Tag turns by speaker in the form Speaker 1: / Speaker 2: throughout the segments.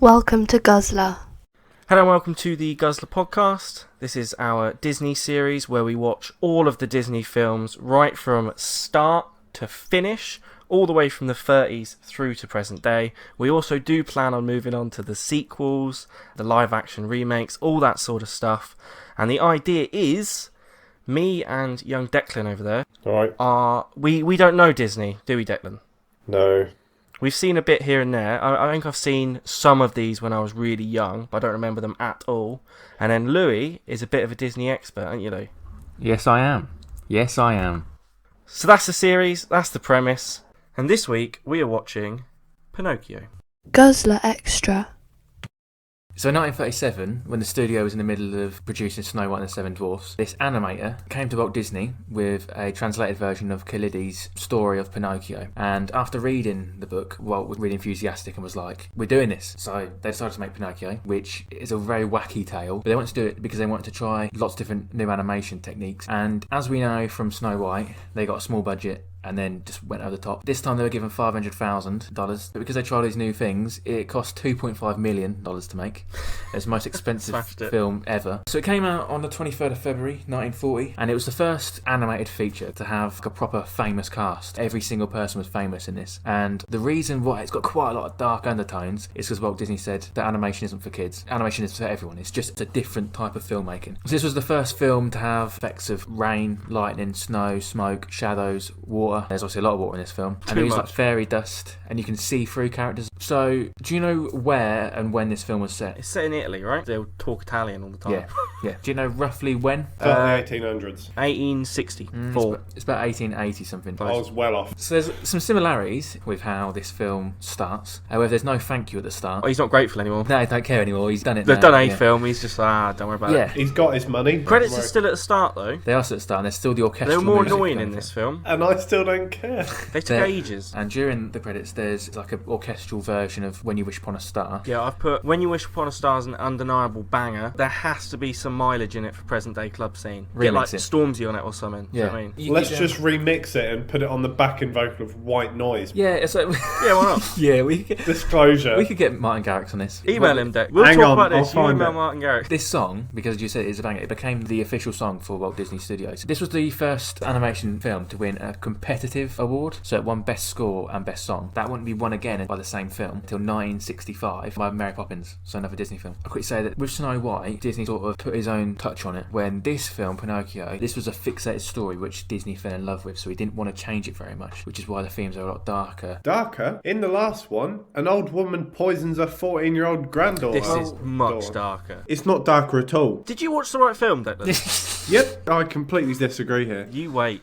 Speaker 1: Welcome to Guzzler.
Speaker 2: Hello and welcome to the Guzzler podcast. This is our Disney series where we watch all of the Disney films right from start to finish, all the way from the 30s through to present day. We also do plan on moving on to the sequels, the live action remakes, all that sort of stuff. And the idea is, me and young Declan over there, we don't know Disney, do we, Declan?
Speaker 3: No.
Speaker 2: We've seen a bit here and there. I think I've seen some of these when I was really young, but I don't remember them at all. And then Louis is a bit of a Disney expert, aren't you, Louis?
Speaker 4: Yes, I am.
Speaker 2: So that's the series, that's the premise. And this week, we are watching Pinocchio.
Speaker 1: Guzzler Extra.
Speaker 4: So in 1937, when the studio was in the middle of producing Snow White and the Seven Dwarfs, this animator came to Walt Disney with a translated version of Khalid's story of Pinocchio. And after reading the book, Walt was really enthusiastic and was like, we're doing this. So they decided to make Pinocchio, which is a very wacky tale. But they wanted to do it because they wanted to try lots of different new animation techniques. And as we know from Snow White, they got a small budget and then just went over the top. This time they were given $500,000, but because they tried these new things, it cost $2.5 million to make. It's the most expensive film ever. So it came out on the 23rd of February 1940, and it was the first animated feature to have a proper famous cast. Every single person was famous in this. And the reason why it's got quite a lot of dark undertones is because Walt Disney said that animation isn't for kids. Animation is for everyone. It's just a different type of filmmaking. So this was the first film to have effects of rain, lightning, snow, smoke, shadows, water. There's obviously a lot of water in this film. And there's like fairy dust, and you can see through characters. So, do you know where and when this film was set?
Speaker 2: It's set in Italy, right? They'll talk Italian all the time.
Speaker 4: Yeah. Do you know roughly when?
Speaker 3: The 1800s.
Speaker 2: 1864.
Speaker 4: It's about 1880 something.
Speaker 3: I was well off.
Speaker 4: So there's some similarities with how this film starts. However, there's no thank you at the start.
Speaker 2: Oh, he's not grateful anymore.
Speaker 4: No, I don't care anymore. He's done it.
Speaker 2: They've
Speaker 4: now.
Speaker 2: done a film, he's just don't worry about it.
Speaker 3: He's got his money.
Speaker 2: Credits are still at the start, though.
Speaker 4: They are still at the start, and there's still the orchestral
Speaker 2: They were more
Speaker 4: music
Speaker 2: annoying
Speaker 4: going
Speaker 2: in this
Speaker 4: through.
Speaker 2: film.
Speaker 3: And I still don't care.
Speaker 2: They took ages.
Speaker 4: And during the credits, there's like an orchestral version of When You Wish Upon a Star.
Speaker 2: Yeah, I've put When You Wish Upon a Star as an undeniable banger. There has to be some mileage in it for present day club scene. Get like Stormzy on it or something.
Speaker 4: Yeah.
Speaker 2: Do you know what I mean?
Speaker 3: Let's just remix it and put it on the backing vocal of White Noise.
Speaker 4: Yeah, it's like,
Speaker 2: Yeah, why not?
Speaker 4: yeah, we could,
Speaker 3: Disclosure.
Speaker 4: we could get Martin Garrix on this.
Speaker 2: Email him, Deck. We'll
Speaker 3: Hang
Speaker 2: talk
Speaker 3: on,
Speaker 2: about this.
Speaker 3: I'll
Speaker 2: You
Speaker 3: find
Speaker 2: email
Speaker 3: it.
Speaker 2: Martin Garrix.
Speaker 4: This song, because you said it's a banger, it became the official song for Walt Disney Studios. This was the first animation film to win a competitive award, so it won Best Score and Best Song. That wouldn't be won again by the same film until 1965 by Mary Poppins, so another Disney film. I'll quickly say that with Snow White, Disney sort of put his own touch on it. When this film, Pinocchio, this was a fixated story which Disney fell in love with, so he didn't want to change it very much, which is why the themes are a lot darker.
Speaker 3: Darker? In the last one, an old woman poisons her 14-year-old granddaughter.
Speaker 2: This is much darker.
Speaker 3: It's not darker at all.
Speaker 2: Did you watch the right film, Declan?
Speaker 3: Yep, I completely disagree here.
Speaker 2: You wait.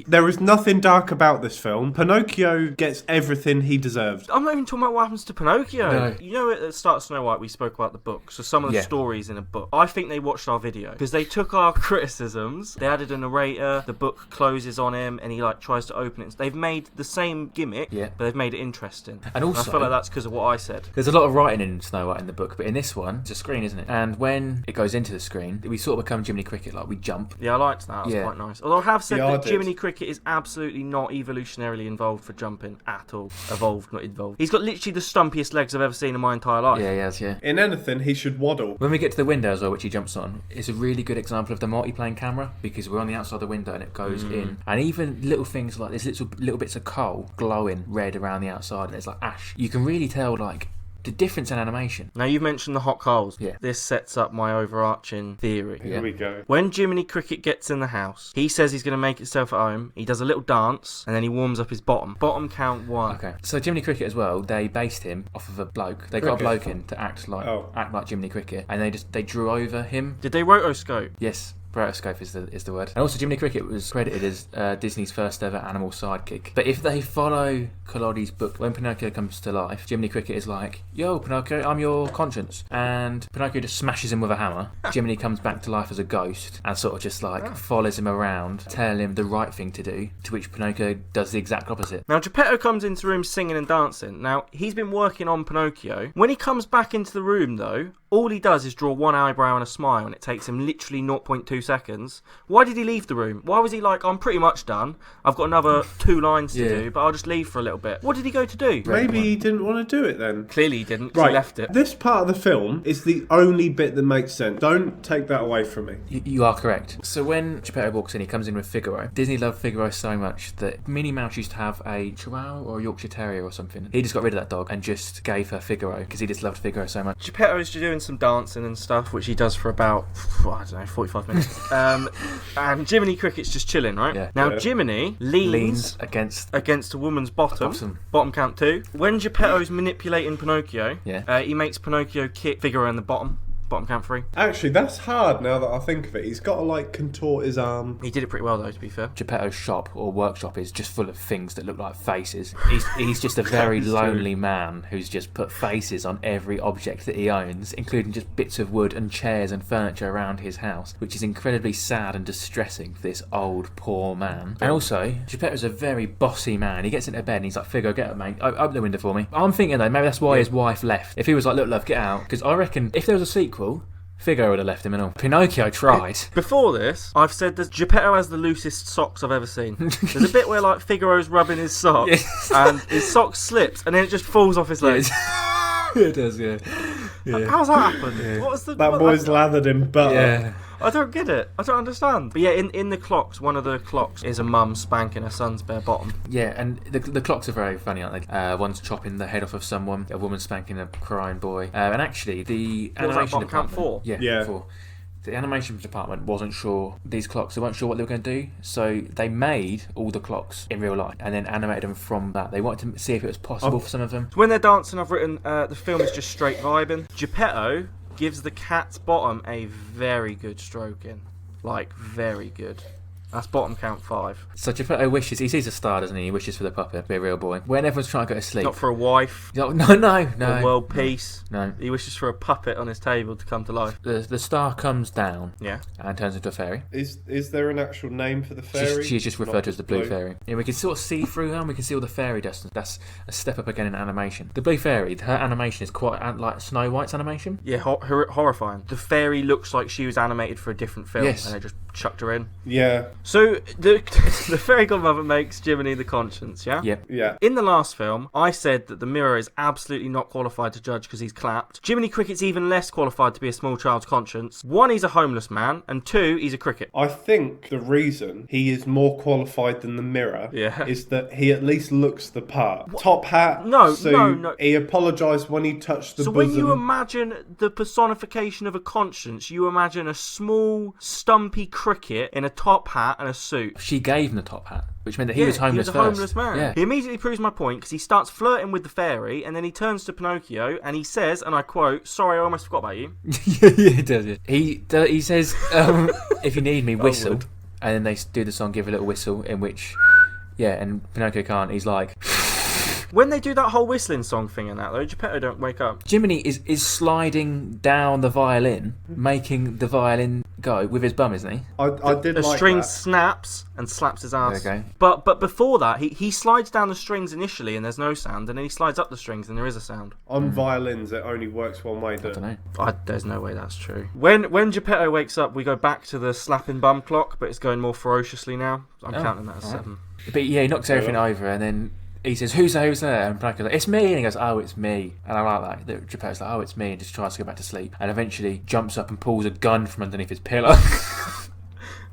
Speaker 3: There is nothing dark about this film. Pinocchio gets everything he deserves.
Speaker 2: I'm not even talking about what happens to Pinocchio.
Speaker 4: No.
Speaker 2: You know, at the start of Snow White, we spoke about the book, so some of the stories in a book. I think they watched our video because they took our criticisms, they added a narrator, the book closes on him, and he like tries to open it. They've made the same gimmick, but they've made it interesting.
Speaker 4: And also,
Speaker 2: I feel like that's because of what I said.
Speaker 4: There's a lot of writing in Snow White in the book, but in this one, it's a screen, isn't it? And when it goes into the screen, we sort of become Jiminy Cricket, like we jump.
Speaker 2: Yeah, I liked that. That was quite nice. Although I have said that
Speaker 3: did.
Speaker 2: Jiminy Cricket is absolutely not evolutionarily involved for jumping at all. Evolved, not involved. He's got literally the stumpiest legs I've ever seen in my entire life.
Speaker 4: Yeah, he has, yeah.
Speaker 3: In anything, he should waddle.
Speaker 4: When we get to the window as well, which he jumps on, it's a really good example of the multiplane camera because we're on the outside of the window and it goes in. And even little things like there's little bits of coal glowing red around the outside and there's like ash. You can really tell like the difference in animation.
Speaker 2: Now, you've mentioned the hot coals.
Speaker 4: Yeah.
Speaker 2: This sets up my overarching theory.
Speaker 3: Here we go.
Speaker 2: When Jiminy Cricket gets in the house, he says he's going to make himself at home. He does a little dance, and then he warms up his bottom. Bottom count 1.
Speaker 4: Okay. So Jiminy Cricket as well, they based him off of a bloke. They got a bloke in to act like Jiminy Cricket, and they drew over him.
Speaker 2: Did they rotoscope?
Speaker 4: Yes. Rotoscope is the word. And also Jiminy Cricket was credited as Disney's first ever animal sidekick. But if they follow Collodi's book, when Pinocchio comes to life, Jiminy Cricket is like, yo, Pinocchio, I'm your conscience. And Pinocchio just smashes him with a hammer. Jiminy comes back to life as a ghost and sort of just like follows him around, telling him the right thing to do, to which Pinocchio does the exact opposite.
Speaker 2: Now, Geppetto comes into the room singing and dancing. Now, he's been working on Pinocchio. When he comes back into the room, though, all he does is draw one eyebrow and a smile, and it takes him literally 0.2 seconds. Why did he leave the room? Why was he like, I'm pretty much done. I've got another 2 lines to do, but I'll just leave for a little bit. What did he go to do?
Speaker 3: Maybe he didn't want to do it then.
Speaker 2: Clearly he didn't, 'cause
Speaker 3: Right,
Speaker 2: he left it.
Speaker 3: this part of the film is the only bit that makes sense. Don't take that away from me.
Speaker 4: You are correct. So when Geppetto walks in, he comes in with Figaro. Disney loved Figaro so much that Minnie Mouse used to have a Chihuahua or a Yorkshire Terrier or something. He just got rid of that dog and just gave her Figaro because he just loved Figaro so much.
Speaker 2: Geppetto's doing some dancing and stuff, which he does for about, I don't know, 45 minutes. And Jiminy Cricket's just chilling, right?
Speaker 4: Yeah.
Speaker 2: Now,
Speaker 3: Yeah.
Speaker 2: Jiminy
Speaker 4: Leans against
Speaker 2: against a woman's bottom count 2. When Geppetto's manipulating Pinocchio, he makes Pinocchio kick Figaro in the bottom count 3.
Speaker 3: Actually, that's hard now that I think of it. He's got to, like, contort his arm.
Speaker 2: He did it pretty well, though, to be fair.
Speaker 4: Geppetto's shop or workshop is just full of things that look like faces. He's just a very lonely man who's just put faces on every object that he owns, including just bits of wood and chairs and furniture around his house, which is incredibly sad and distressing for this old, poor man. And also, Geppetto's a very bossy man. He gets into bed and he's like, Figaro, get up, mate. Open the window for me. I'm thinking, though, maybe that's why his wife left. If he was like, look, love, get out. Because I reckon if there was a sequel, Figaro would have left him and all. Pinocchio tried.
Speaker 2: Before this, I've said that Geppetto has the loosest socks I've ever seen. There's a bit where, like, Figaro's rubbing his sock, and his sock slips, and then it just falls off his leg.
Speaker 4: It does, yeah.
Speaker 2: How's that happened? What was the...
Speaker 3: That boy's lathered in butter.
Speaker 4: Yeah.
Speaker 2: I don't get it. I don't understand. But yeah, in the clocks, one of the clocks is a mum spanking her son's bare bottom.
Speaker 4: Yeah, and the clocks are very funny, aren't they? One's chopping the head off of someone, a woman spanking a crying boy. And actually, the
Speaker 2: What was that,
Speaker 4: animation
Speaker 2: bottom count
Speaker 4: department...
Speaker 2: 4?
Speaker 3: Yeah.
Speaker 4: 4. The animation department wasn't sure these clocks. They weren't sure what they were going to do, so they made all the clocks in real life and then animated them from that. They wanted to see if it was possible for some of them.
Speaker 2: So when they're dancing, I've written the film is just straight vibing. Geppetto gives the cat's bottom a very good stroking. Like, very good. That's bottom count 5.
Speaker 4: So Geppetto wishes, he sees a star, doesn't he? He wishes for the puppet to be a real boy. When everyone's trying to go to sleep.
Speaker 2: Not for a wife,
Speaker 4: No, no.
Speaker 2: or world peace.
Speaker 4: No.
Speaker 2: He wishes for a puppet on his table to come to life.
Speaker 4: The star comes down
Speaker 2: Yeah.
Speaker 4: and turns into a fairy.
Speaker 3: Is there an actual name for the fairy?
Speaker 4: She's just referred to as the blue fairy. Yeah, we can sort of see through her and we can see all the fairy dust. That's a step up again in animation. The blue fairy, her animation is quite like Snow White's animation.
Speaker 2: Yeah, horrifying. The fairy looks like she was animated for a different film,
Speaker 4: Yes.
Speaker 2: and they just chucked her in.
Speaker 3: Yeah.
Speaker 2: So the fairy godmother makes Jiminy the conscience, yeah?
Speaker 4: Yep.
Speaker 3: Yeah.
Speaker 2: In the last film, I said that the mirror is absolutely not qualified to judge because he's clapped. Jiminy Cricket's even less qualified to be a small child's conscience. 1, he's a homeless man, and 2, he's a cricket.
Speaker 3: I think the reason he is more qualified than the mirror is that he at least looks the part. Top hat,
Speaker 2: No,
Speaker 3: suit,
Speaker 2: no.
Speaker 3: he apologised when he touched the
Speaker 2: So
Speaker 3: bosom.
Speaker 2: when you imagine the personification of a conscience, you imagine a small, stumpy cricket in a top hat and a suit.
Speaker 4: She gave him the top hat, which meant that he was homeless
Speaker 2: he was a
Speaker 4: first.
Speaker 2: homeless man.
Speaker 4: Yeah.
Speaker 2: He immediately proves my point because he starts flirting with the fairy and then he turns to Pinocchio and he says, and I quote, "Sorry, I almost forgot about you."
Speaker 4: Yeah, he does. Yeah. He says, "If you need me, whistle."
Speaker 2: would.
Speaker 4: And then they do the song, "Give a Little Whistle," in which, and Pinocchio can't. He's like,
Speaker 2: When they do that whole whistling song thing and that though, Geppetto don't wake up.
Speaker 4: Jiminy is sliding down the violin, making the violin go with his bum, isn't he?
Speaker 3: I did
Speaker 2: The
Speaker 3: like
Speaker 2: string
Speaker 3: that.
Speaker 2: snaps and slaps his ass.
Speaker 4: There you
Speaker 2: But before that, he slides down the strings initially and there's no sound, and then he slides up the strings and there is a sound.
Speaker 3: On violins, it only works one way.
Speaker 4: I don't know.
Speaker 2: There's no way that's true. When Geppetto wakes up, we go back to the slapping bum clock, but it's going more ferociously now. I'm counting that as 7.
Speaker 4: But yeah, he knocks everything over, and then he says, "Who's there?" And Pinocchio's like, "It's me." And he goes, "Oh, it's me." And I like that. Geppetto's like, "Oh, it's me," and just tries to go back to sleep. And eventually jumps up and pulls a gun from underneath his pillow.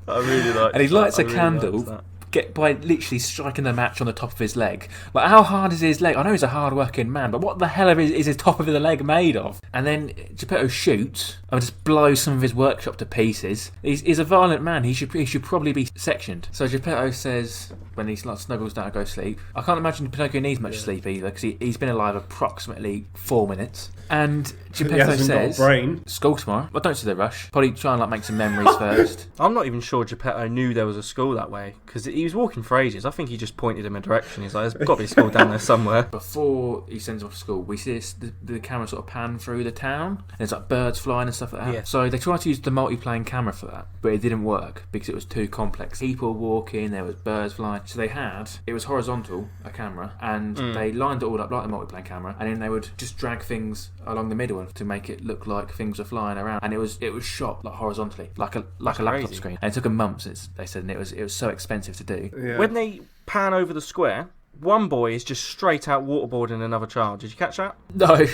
Speaker 2: I really like.
Speaker 4: And he lights
Speaker 2: that.
Speaker 4: a
Speaker 2: I really
Speaker 4: candle
Speaker 2: liked that.
Speaker 4: by literally striking the match on the top of his leg. Like, how hard is his leg? I know he's a hard-working man, but what the hell is his top of his leg made of? And then Geppetto shoots and just blows some of his workshop to pieces. He's a violent man. He should probably be sectioned. So Geppetto says, when he snuggles down to go sleep, I can't imagine Pinocchio needs much sleep either, because he's been alive approximately 4 minutes. And
Speaker 3: He
Speaker 4: Geppetto
Speaker 3: hasn't got a
Speaker 4: says,
Speaker 3: brain.
Speaker 4: "School tomorrow." Well, don't see the rush. Probably try and make some memories first.
Speaker 2: I'm not even sure Geppetto knew there was a school that way because he was walking for ages. I think he just pointed him a direction. He's like, there's got to be a school down there somewhere.
Speaker 4: Before he sends off to school, we see the camera sort of pan through the town. And there's like birds flying and stuff like that.
Speaker 2: Yeah.
Speaker 4: So they tried to use the multi-plane camera for that, but it didn't work because it was too complex. People walking, there was birds flying. So it was horizontal, a camera, and they lined it all up like the multi-plane camera, and then they would just drag things along the middle to make it look like things were flying around. And it was shot like horizontally, like a laptop
Speaker 2: crazy.
Speaker 4: screen. And it took them months, they said, and it was so expensive to do.
Speaker 3: Yeah.
Speaker 2: When they pan over the square, one boy is just straight out waterboarding another child. Did you catch that?
Speaker 4: No.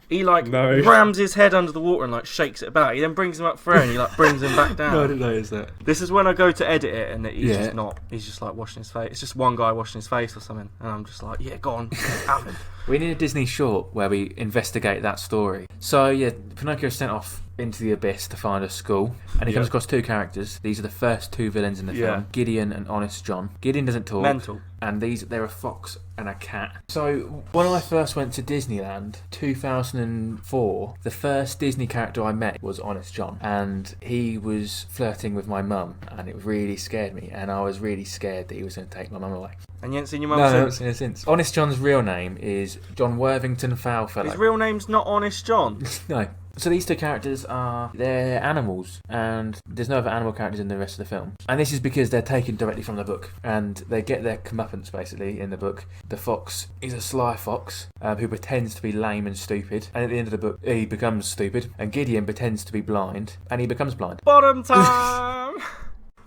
Speaker 2: He rams his head under the water and shakes it about. He then brings him up for air and he brings him back down.
Speaker 4: No, I didn't notice that.
Speaker 2: This is when I go to edit it and he's just washing his face. It's just one guy washing his face or something, and I'm just like, yeah, go on, have him.
Speaker 4: We need a Disney short where we investigate that story. So yeah, Pinocchio sent off into the abyss to find a school, and he comes across two characters. These are the first two villains in the film, Gideon and Honest John. Gideon doesn't talk.
Speaker 2: Mental.
Speaker 4: And they're a fox and a cat. So when I first went to Disneyland, 2004, the first Disney character I met was Honest John, and he was flirting with my mum, and it really scared me, and I was really scared that he was going to take my mum away.
Speaker 2: And you haven't seen your mum
Speaker 4: No, I
Speaker 2: since?
Speaker 4: haven't seen her since. Honest John's real name is John Worthington Foulfellow.
Speaker 2: His real name's not Honest John.
Speaker 4: No. So these two characters they're animals, and there's no other animal characters in the rest of the film. And this is because they're taken directly from the book, and they get their comeuppance basically in the book. The fox is a sly fox who pretends to be lame and stupid, and at the end of the book he becomes stupid. And Gideon pretends to be blind, and he becomes blind.
Speaker 2: Bottom time!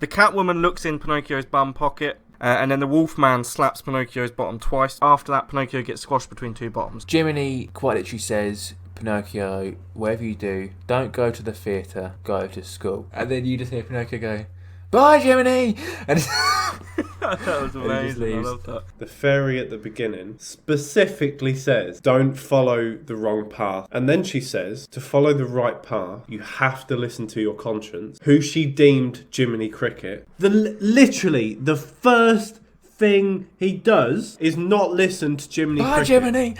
Speaker 2: The Catwoman looks in Pinocchio's bum pocket. And then the Wolfman slaps Pinocchio's bottom twice. After that, Pinocchio gets squashed between two bottoms.
Speaker 4: Jiminy quite literally says, Pinocchio, whatever you do, don't go to the theatre, go to school. And then you just hear Pinocchio go, bye, Jiminy! And
Speaker 2: that was amazing. I love that.
Speaker 3: The fairy at the beginning specifically says, don't follow the wrong path. And then she says, to follow the right path, you have to listen to your conscience. Who she deemed Jiminy Cricket. Literally, the first thing he does is not listen to Jiminy Cricket.
Speaker 4: bye, Jiminy!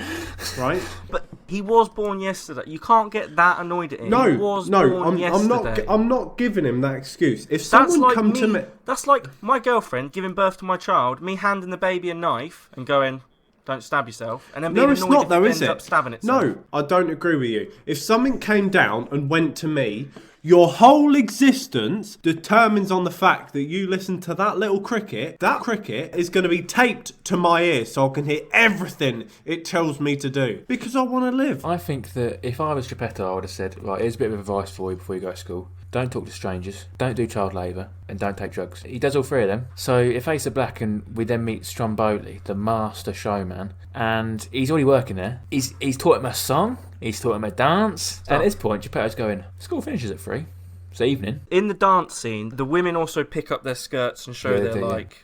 Speaker 3: Right?
Speaker 2: But he was born yesterday. You can't get that annoyed at him.
Speaker 3: No,
Speaker 2: he was born yesterday.
Speaker 3: I'm not giving him that excuse. If someone come to me...
Speaker 2: That's like my girlfriend giving birth to my child, me handing the baby a knife and going, don't stab yourself, and then being
Speaker 3: No, it's
Speaker 2: annoyed
Speaker 3: not
Speaker 2: if
Speaker 3: though,
Speaker 2: it
Speaker 3: is
Speaker 2: ends up
Speaker 3: it?
Speaker 2: stabbing itself.
Speaker 3: No, I don't agree with you. If something came down and went to me, your whole existence determines on the fact that you listen to that little cricket. That cricket is going to be taped to my ear so I can hear everything it tells me to do. Because I want to live.
Speaker 4: I think that if I was Geppetto, I would have said, right, here's a bit of advice for you before you go to school. Don't talk to strangers, don't do child labour, and don't take drugs. He does all three of them. So if Ace of Black, and we then meet Stromboli, the master showman, and he's already working there. He's taught him a song, he's taught him a dance. And at this point, Geppetto's going, school finishes at 3. It's evening.
Speaker 2: In the dance scene, the women also pick up their skirts and show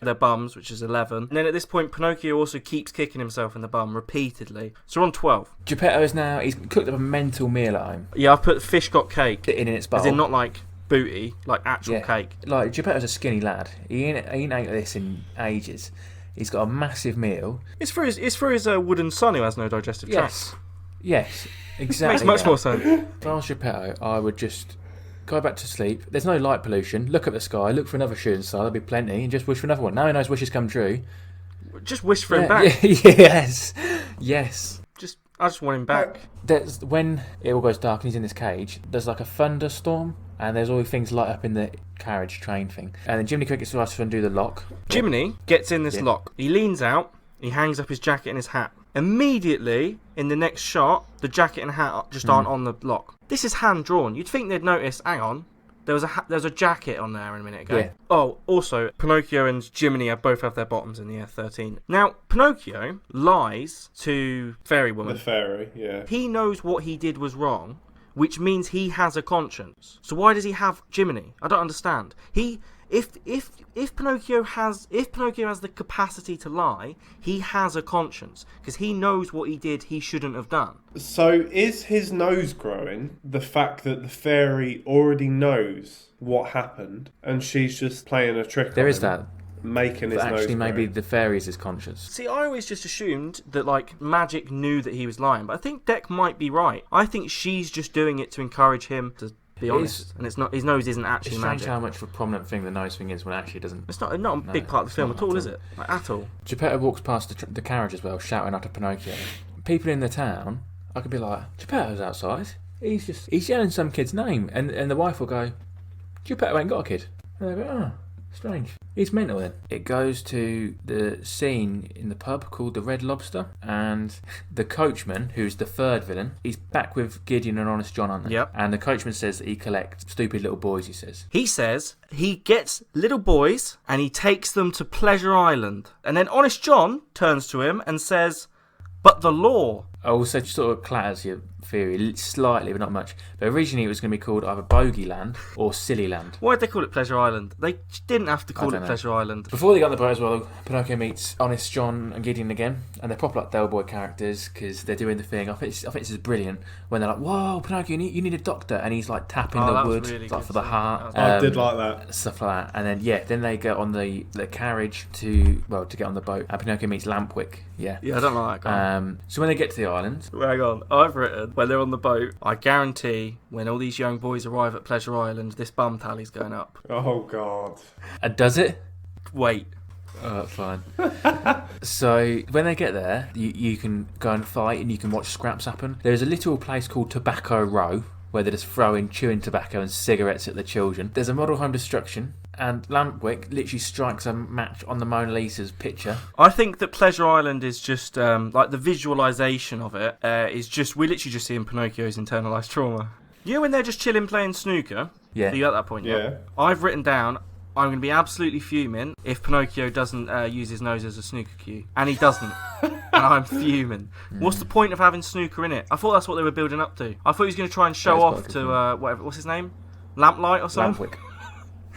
Speaker 2: their bums, which is 11. And then at this point, Pinocchio also keeps kicking himself in the bum repeatedly. So we're on 12.
Speaker 4: Geppetto is now, he's cooked up a mental meal at home.
Speaker 2: Yeah, I've put fish got cake.
Speaker 4: In its bowl.
Speaker 2: As in not like booty, like actual cake.
Speaker 4: Like, Geppetto's a skinny lad. He ain't ate like this in ages. He's got a massive meal.
Speaker 2: It's for his wooden son who has no digestive tract.
Speaker 4: Yes, exactly.
Speaker 2: Makes much more sense.
Speaker 4: If I was Geppetto, I would just go back to sleep. There's no light pollution. Look at the sky. Look for another shooting star. There'll be plenty. And just wish for another one. Now he knows wishes come true.
Speaker 2: Just wish for him back.
Speaker 4: Yes.
Speaker 2: I just want him back.
Speaker 4: There's when it all goes dark and he's in this cage. There's like a thunderstorm, and there's all these things light up in the carriage train thing. And then Jiminy Cricket starts to undo the lock.
Speaker 2: Jiminy gets in this lock. He leans out. He hangs up his jacket and his hat. Immediately, in the next shot, the jacket and hat just aren't on the lock. This is hand drawn. You'd think they'd notice. Hang on, there was a jacket on there a minute ago.
Speaker 4: Yeah.
Speaker 2: Oh, also, Pinocchio and Jiminy both have their bottoms in the year 13. Now, Pinocchio lies to Fairy Woman.
Speaker 3: The fairy, yeah.
Speaker 2: He knows what he did was wrong, which means he has a conscience. So why does he have Jiminy? I don't understand. If Pinocchio has the capacity to lie, he has a conscience because he knows what he did he shouldn't have done.
Speaker 3: So is his nose growing the fact that the fairy already knows what happened and she's just playing a trick on him?
Speaker 4: There is that.
Speaker 3: Making his
Speaker 4: But
Speaker 3: nose
Speaker 4: actually, maybe
Speaker 3: grow?
Speaker 4: the fairy is his conscience.
Speaker 2: See, I always just assumed that, like, Magic knew that he was lying, but I think Dec might be right. I think she's just doing it to encourage him to be honest. And it's not. His nose isn't actually
Speaker 4: It's strange
Speaker 2: magic.
Speaker 4: how much of a prominent thing the nose thing is when it actually doesn't.
Speaker 2: It's not a big part of the
Speaker 4: it's
Speaker 2: film
Speaker 4: not
Speaker 2: at all,
Speaker 4: at
Speaker 2: is
Speaker 4: all.
Speaker 2: it? Like, at all.
Speaker 4: Geppetto walks past the carriage as well, shouting out to Pinocchio. People in the town, I could be like, Geppetto's outside. He's yelling some kid's name, and the wife will go, Geppetto ain't got a kid. And they go, oh, strange. He's mental then. It goes to the scene in the pub called the Red Lobster, and the coachman, who's the third villain, he's back with Gideon and Honest John, aren't they?
Speaker 2: Yep.
Speaker 4: And the coachman says that he collects stupid little boys, he says.
Speaker 2: He says he gets little boys and he takes them to Pleasure Island. And then Honest John turns to him and says, but the law.
Speaker 4: Also, sort of clatters your theory slightly, but not much. But originally it was going to be called either Bogey Land or Silly Land.
Speaker 2: Why'd they call it Pleasure Island? They didn't have to call it
Speaker 4: don't know.
Speaker 2: Pleasure Island.
Speaker 4: Before they got on the boat as well, Pinocchio meets Honest John and Gideon again, and they're proper like Del Boy characters because they're doing the thing. I think this is brilliant when they're like, "Whoa, Pinocchio, you need a doctor," and he's like tapping the
Speaker 2: that was
Speaker 4: wood
Speaker 2: really
Speaker 4: like
Speaker 2: good
Speaker 4: for the
Speaker 2: scene.
Speaker 4: heart.
Speaker 3: I did like that.
Speaker 4: Stuff like that, and then they get on the carriage to get on the boat. And Pinocchio meets Lampwick. Yeah.
Speaker 2: Yeah, I don't like that guy.
Speaker 4: So when they get to the island,
Speaker 2: Hang on, I've written, when they're on the boat, I guarantee when all these young boys arrive at Pleasure Island, this bum tally's going up.
Speaker 3: Oh God.
Speaker 4: does it?
Speaker 2: Wait.
Speaker 4: Oh, fine. So when they get there, you can go and fight and you can watch scraps happen. There's a little place called Tobacco Row where they're just throwing chewing tobacco and cigarettes at the children. There's a model home destruction, and Lampwick literally strikes a match on the Mona Lisa's picture.
Speaker 2: I think that Pleasure Island is just, like the visualisation of it is just, we're literally just seeing Pinocchio's internalised trauma. You know when they're just chilling playing snooker?
Speaker 4: Yeah.
Speaker 2: Are you at that point?
Speaker 3: Yeah.
Speaker 2: I've written down, I'm going to be absolutely fuming if Pinocchio doesn't use his nose as a snooker cue. And he doesn't. And I'm fuming. What's the point of having snooker in it? I thought that's what they were building up to. I thought he was going to try and show
Speaker 4: That is
Speaker 2: off
Speaker 4: quite a good
Speaker 2: to, whatever, what's his name? Lamplight or something?
Speaker 4: Lampwick.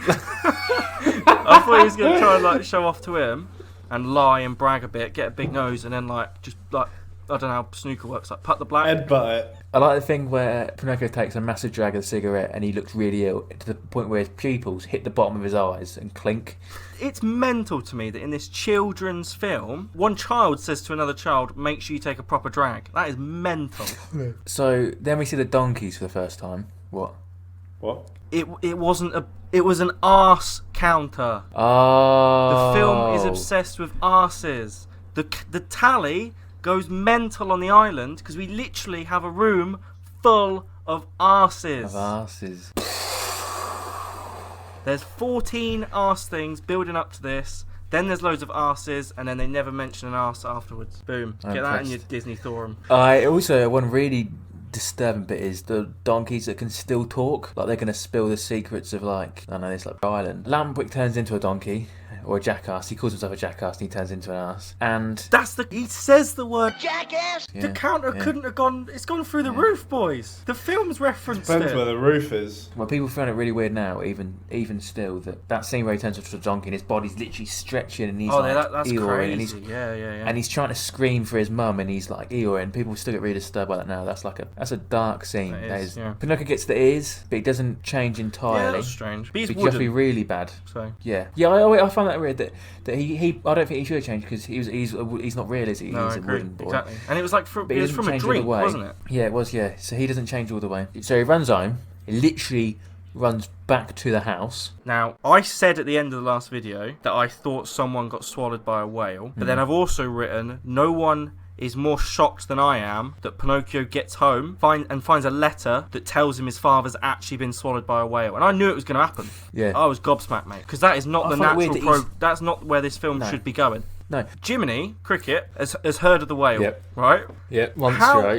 Speaker 2: I thought he was going to try and like show off to him and lie and brag a bit, get a big nose, and then like just like I don't know how snooker works, like put the black.
Speaker 3: Headbutt it.
Speaker 4: I like the thing where Pinocchio takes a massive drag of the cigarette and he looks really ill to the point where his pupils hit the bottom of his eyes and clink.
Speaker 2: It's mental to me that in this children's film, one child says to another child, "Make sure you take a proper drag." That is mental.
Speaker 4: So then we see the donkeys for the first time. What?
Speaker 3: What?
Speaker 2: It wasn't a. It was an arse counter.
Speaker 4: Oh.
Speaker 2: The film is obsessed with arses. The tally goes mental on the island because we literally have a room full of arses.
Speaker 4: Of arses.
Speaker 2: There's 14 arse things building up to this. Then there's loads of arses, and then they never mention an arse afterwards. Boom.
Speaker 4: I'm
Speaker 2: Get that in
Speaker 4: impressed.
Speaker 2: your Disney Forum.
Speaker 4: One really disturbing bit is the donkeys that can still talk. Like they're going to spill the secrets of this island. Lampwick turns into a donkey. Or a jackass. He calls himself a jackass and he turns into an ass. And
Speaker 2: He says the word
Speaker 5: Jackass!
Speaker 2: The counter couldn't have gone. It's gone through the roof, boys. The film's referenced
Speaker 3: Depends
Speaker 2: it.
Speaker 3: where the roof is.
Speaker 4: well, people find it really weird now, even still, that scene where he turns into a donkey and his body's literally stretching and he's
Speaker 2: That's
Speaker 4: Eeyore,
Speaker 2: crazy.
Speaker 4: and he's
Speaker 2: Yeah.
Speaker 4: and he's trying to scream for his mum and he's like Eeyore, and people still get really disturbed by that now. That's a dark scene.
Speaker 2: That is, yeah.
Speaker 4: Pinocchio gets the ears, but he doesn't change
Speaker 2: Yeah,
Speaker 4: entirely.
Speaker 2: that's strange. But he's
Speaker 4: But he just be
Speaker 2: wooden,
Speaker 4: really bad.
Speaker 2: so
Speaker 4: Yeah. I found that weird that he I don't think he should have changed because he's not real, is he?
Speaker 2: no,
Speaker 4: He's
Speaker 2: I
Speaker 4: a
Speaker 2: agree.
Speaker 4: wooden boy.
Speaker 2: Exactly. And it was like
Speaker 4: But he
Speaker 2: it was
Speaker 4: doesn't
Speaker 2: from a
Speaker 4: change all the
Speaker 2: drink,
Speaker 4: way.
Speaker 2: wasn't it?
Speaker 4: Yeah, it was, yeah. So he doesn't change all the way. So he runs home, he literally runs back to the house.
Speaker 2: Now, I said at the end of the last video that I thought someone got swallowed by a whale, but then I've also written no one is more shocked than I am that Pinocchio gets home finds a letter that tells him his father's actually been swallowed by a whale, and I knew it was going to happen.
Speaker 4: Yeah.
Speaker 2: I was gobsmacked, mate, because that is not
Speaker 4: I
Speaker 2: the
Speaker 4: find it weird
Speaker 2: natural
Speaker 4: that he's-
Speaker 2: That's not where this film
Speaker 4: No.
Speaker 2: should be going.
Speaker 4: No.
Speaker 2: Jiminy Cricket has heard of the whale,
Speaker 4: Yep.
Speaker 2: right?
Speaker 4: Yeah, once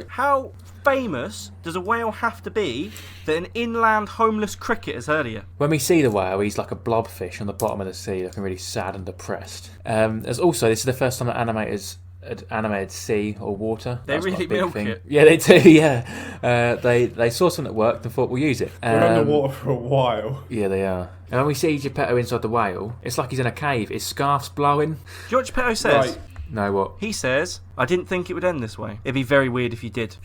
Speaker 2: How famous does a whale have to be that an inland homeless cricket has heard of you?
Speaker 4: When we see the whale, he's like a blobfish on the bottom of the sea, looking really sad and depressed. There's also, this is the first time that animators had animated sea or water.
Speaker 2: They
Speaker 4: That's
Speaker 2: really
Speaker 4: quite a big
Speaker 2: milk
Speaker 4: thing.
Speaker 2: it.
Speaker 4: Yeah, they do. Yeah, they saw something that worked and thought we'll use it.
Speaker 3: We're underwater for a while.
Speaker 4: Yeah, they are. And when we see Geppetto inside the whale, it's like he's in a cave. His scarf's blowing.
Speaker 2: Do you know what Geppetto says?
Speaker 3: Right.
Speaker 4: No, what?
Speaker 2: He says, I didn't think it would end this way. It'd be very weird if you did.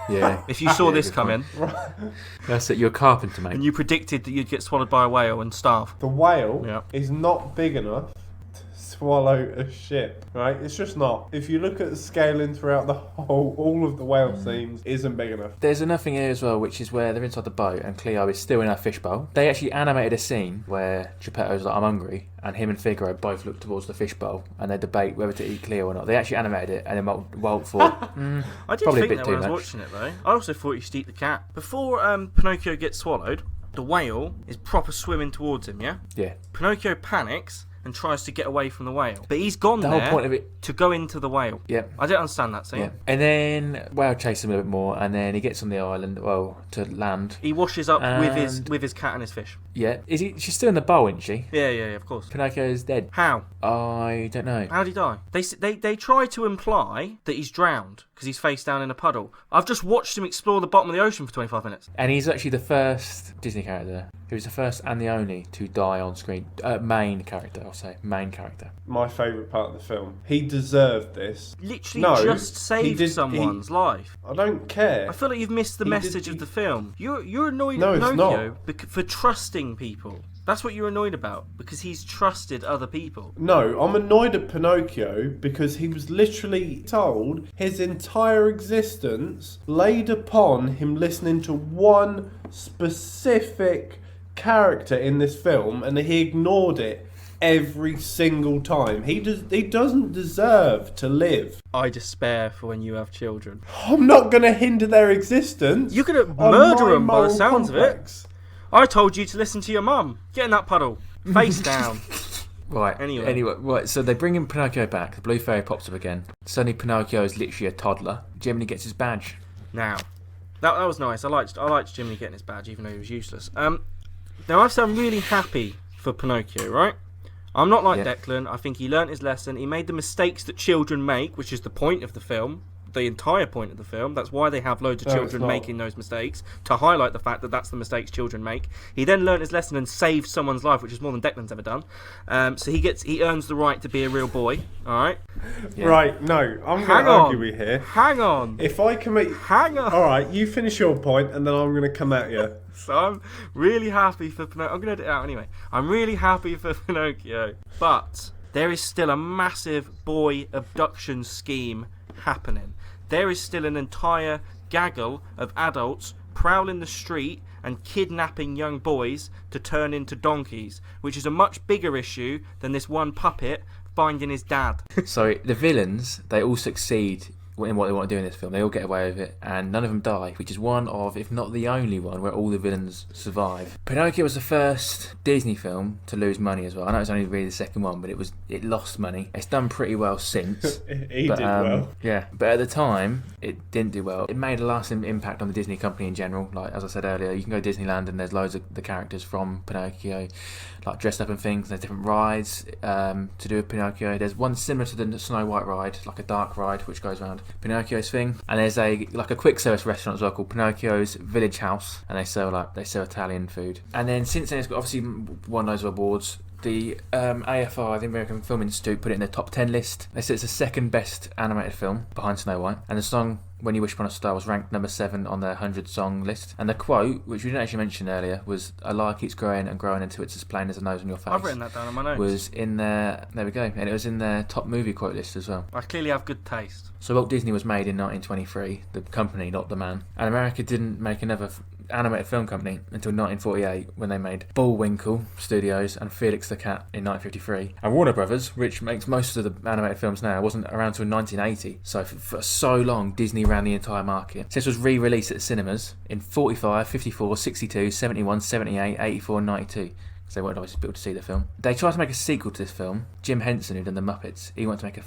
Speaker 4: Yeah.
Speaker 2: If you saw
Speaker 4: Yeah,
Speaker 2: this
Speaker 4: good
Speaker 2: coming
Speaker 4: That's it. You're a carpenter, mate.
Speaker 2: and you predicted that you'd get swallowed by a whale and starve.
Speaker 3: The whale
Speaker 2: Yeah.
Speaker 3: is not big enough to swallow a ship, right? It's just not. If you look at the scaling throughout the whole, all of the whale scenes isn't big enough.
Speaker 4: There's another thing here as well, which is where they're inside the boat and Cleo is still in her fishbowl. They actually animated a scene where Geppetto's like, I'm hungry, and him and Figaro both look towards the fishbowl and they debate whether to eat Cleo or not. They actually animated it, and then Walt thought,
Speaker 2: I did
Speaker 4: probably
Speaker 2: think
Speaker 4: a bit
Speaker 2: that
Speaker 4: too
Speaker 2: when I was
Speaker 4: much.
Speaker 2: watching it, though. I also thought you should eat the cat. Before Pinocchio gets swallowed, the whale is proper swimming towards him, yeah?
Speaker 4: Yeah.
Speaker 2: Pinocchio panics and tries to get away from the whale. But he's gone
Speaker 4: The
Speaker 2: there
Speaker 4: whole point of it.
Speaker 2: to go into the whale.
Speaker 4: Yep.
Speaker 2: I didn't understand that scene.
Speaker 4: Yeah. And then Whale chases him a bit more, and then he gets on the island, to land.
Speaker 2: He washes up
Speaker 4: And-
Speaker 2: with his cat and his fish.
Speaker 4: Yeah. She's still in the bowl, isn't she?
Speaker 2: Yeah, of course.
Speaker 4: Pinocchio's dead.
Speaker 2: How?
Speaker 4: I don't know.
Speaker 2: How'd he die? They try to imply that he's drowned because he's face down in a puddle. I've just watched him explore the bottom of the ocean for 25 minutes.
Speaker 4: And he's actually the first Disney character. He was the first and the only to die on screen. Main character, I'll say. Main character.
Speaker 3: My favourite part of the film. He deserved this.
Speaker 2: Literally
Speaker 3: No,
Speaker 2: just saved
Speaker 3: he did-
Speaker 2: someone's life.
Speaker 3: I don't care.
Speaker 2: I feel like you've missed the
Speaker 3: He
Speaker 2: message
Speaker 3: did-
Speaker 2: of the film. You're annoyed
Speaker 3: No,
Speaker 2: at
Speaker 3: it's
Speaker 2: Pinocchio for trusting people. That's what you're annoyed about, because he's trusted other people.
Speaker 3: No, I'm annoyed at Pinocchio because he was literally told his entire existence laid upon him listening to one specific character in this film, and he ignored it every single time. He doesn't deserve to live.
Speaker 2: I despair for when you have children.
Speaker 3: I'm not going to hinder their existence.
Speaker 2: You're going to
Speaker 3: on
Speaker 2: murder
Speaker 3: my
Speaker 2: them by the
Speaker 3: moral
Speaker 2: sounds of it.
Speaker 3: complex.
Speaker 2: I told you to listen to your mum. Get in that puddle. Face down.
Speaker 4: Right.
Speaker 2: Anyway.
Speaker 4: Right. So they bring in Pinocchio back. The blue fairy pops up again. Suddenly, Pinocchio is literally a toddler. Jiminy gets his badge.
Speaker 2: Now, that was nice. I liked Jiminy getting his badge, even though he was useless. Now, I'm really happy for Pinocchio, right? I'm not like Declan. I think he learnt his lesson. He made the mistakes that children make, which is the point of the film. The entire point of the film. That's why they have loads of
Speaker 3: No,
Speaker 2: children
Speaker 3: it's not.
Speaker 2: making those mistakes, to highlight the fact that that's the mistakes children make. He then learnt his lesson and saved someone's life, which is more than Declan's ever done. So he earns the right to be a real boy. All right.
Speaker 4: Yeah.
Speaker 3: Right, no, I'm going
Speaker 2: Hang
Speaker 3: to
Speaker 2: on.
Speaker 3: argue with you here.
Speaker 2: Hang on.
Speaker 3: If I can make...
Speaker 2: Hang on.
Speaker 3: Alright, you finish your point and then I'm going to come at you.
Speaker 2: So I'm really happy for Pinocchio. I'm going to edit it out anyway. I'm really happy for Pinocchio. But there is still a massive boy abduction scheme happening. There is still an entire gaggle of adults prowling the street and kidnapping young boys to turn into donkeys, which is a much bigger issue than this one puppet finding his dad.
Speaker 4: So the villains, they all succeed in what they want to do in this film. They all get away with it, and none of them die, which is one of, if not the only one, where all the villains survive. Pinocchio was the first Disney film to lose money as well. I know it's only really the second one, but it lost money. It's done pretty well since.
Speaker 3: He did well.
Speaker 4: Yeah, but at the time, it didn't do well. It made a lasting impact on the Disney company in general. Like, as I said earlier, you can go to Disneyland and there's loads of the characters from Pinocchio, like dressed up and things. There's different rides to do with Pinocchio. There's one similar to the Snow White ride, like a dark ride, which goes around Pinocchio's thing. And there's a quick service restaurant as well called Pinocchio's Village House, and they sell Italian food. And then since then, it's got obviously won loads of awards. The AFI, the American Film Institute, put it in their top 10 list. They said it's the second best animated film behind Snow White. And the song When You Wish Upon a Star was ranked number 7 on their 100 song list. And the quote, which we didn't actually mention earlier, was "A lie keeps growing and growing until it's as plain as a nose on your face."
Speaker 2: I've written that down on my notes.
Speaker 4: Was in their, there we go, and it was in their top movie quote list as well.
Speaker 2: I clearly have good taste.
Speaker 4: So Walt Disney was made in 1923, the company, not the man. And America didn't make another animated film company until 1948, when they made Bullwinkle Studios and Felix the Cat in 1953. And Warner Brothers, which makes most of the animated films now, wasn't around until 1980. So for so long, Disney ran the entire market. So this was re-released at the cinemas in 45, 54, 62, 71, 78, 84 and 92. Because they wanted obviously people to see the film. They tried to make a sequel to this film. Jim Henson, who'd done The Muppets, he wanted to make a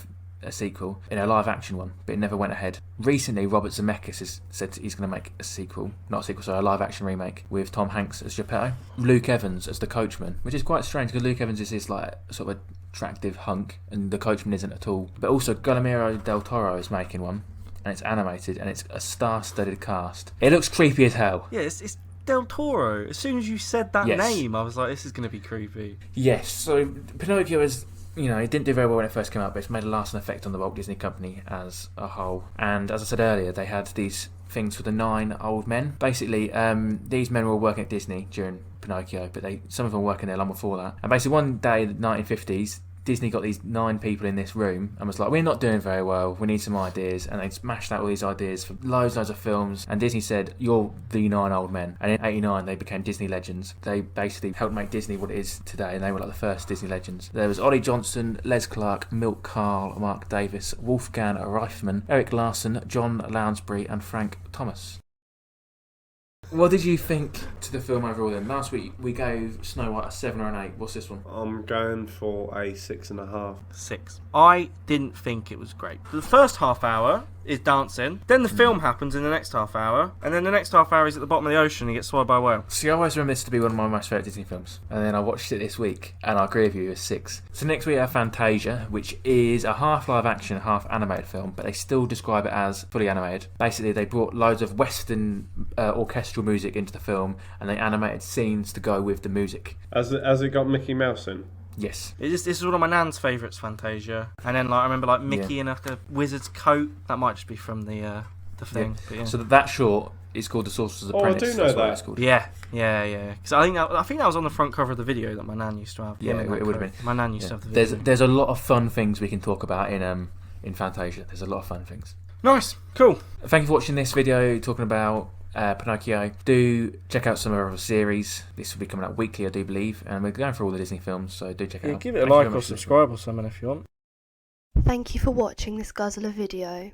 Speaker 4: sequel in a live action one, but it never went ahead. Recently, Robert Zemeckis has said he's going to make a live action remake with Tom Hanks as Geppetto, Luke Evans as the coachman, which is quite strange because Luke Evans is this like sort of attractive hunk and the coachman isn't at all. But also Guillermo del Toro is making one, and it's animated and it's a star-studded cast. It looks creepy as hell.
Speaker 2: Yeah, it's Del Toro. As soon as you said that
Speaker 4: Yes.
Speaker 2: name, I was like, this is going to be creepy.
Speaker 4: Yes, so Pinocchio is, it didn't do very well when it first came out, but it's made a lasting effect on the Walt Disney Company as a whole. And as I said earlier, they had these things for the 9 old men. Basically, these men were all working at Disney during Pinocchio, but some of them were working there long before that. And basically one day in the 1950s, Disney got these 9 people in this room and was like, we're not doing very well, we need some ideas, and they smashed out all these ideas for loads of films, and Disney said, you're the 9 old men. And in 89 they became Disney legends. They basically helped make Disney what it is today, and they were like the first Disney legends. There was Ollie Johnston, Les Clark, Milt Kahl, Mark Davis, Wolfgang Reifman, Eric Larson, John Lounsbury and Frank Thomas. What did you think to the film overall then? Last week we gave Snow White a 7 or an 8. What's this one?
Speaker 3: I'm going for a 6.5.
Speaker 2: 6. I didn't think it was great. The first half hour is dancing, then the film happens in the next half hour, and then the next half hour is at the bottom of the ocean and he gets swallowed by a whale.
Speaker 4: See, I always remember this to be one of my most favourite Disney films, and then I watched it this week and I agree with you, it was 6. So next we have Fantasia, which is a half live action, half animated film, but they still describe it as fully animated. Basically they brought loads of Western orchestral music into the film and they animated scenes to go with the music.
Speaker 3: Has it got Mickey Mouse in?
Speaker 4: Yes.
Speaker 2: This is one of my nan's favourites, Fantasia. And then I remember Mickey in like a wizard's coat. That might just be from the thing.
Speaker 4: Yeah.
Speaker 2: But yeah.
Speaker 4: So that short is called The Sorcerer's Apprentice.
Speaker 3: I do know
Speaker 4: That's what
Speaker 3: that.
Speaker 4: it's called.
Speaker 2: Yeah. Because I think that was on the front cover of the video that my nan used to have.
Speaker 4: Yeah,
Speaker 2: Him in
Speaker 4: it
Speaker 2: that
Speaker 4: would have
Speaker 2: coat.
Speaker 4: been.
Speaker 2: My nan used to
Speaker 4: Yeah.
Speaker 2: have the video.
Speaker 4: There's a lot of fun things we can talk about in Fantasia. There's a lot of fun things.
Speaker 2: Nice. Cool.
Speaker 4: Thank you for watching this video talking about Pinocchio. Do check out some of our series. This will be coming out weekly, I do believe, and we're going for all the Disney films, so do check it out.
Speaker 2: Give it a
Speaker 4: Thank you
Speaker 2: like
Speaker 4: very
Speaker 2: or
Speaker 4: much for listening.
Speaker 2: subscribe or something if you want.
Speaker 1: Thank you for watching this Guzzler video.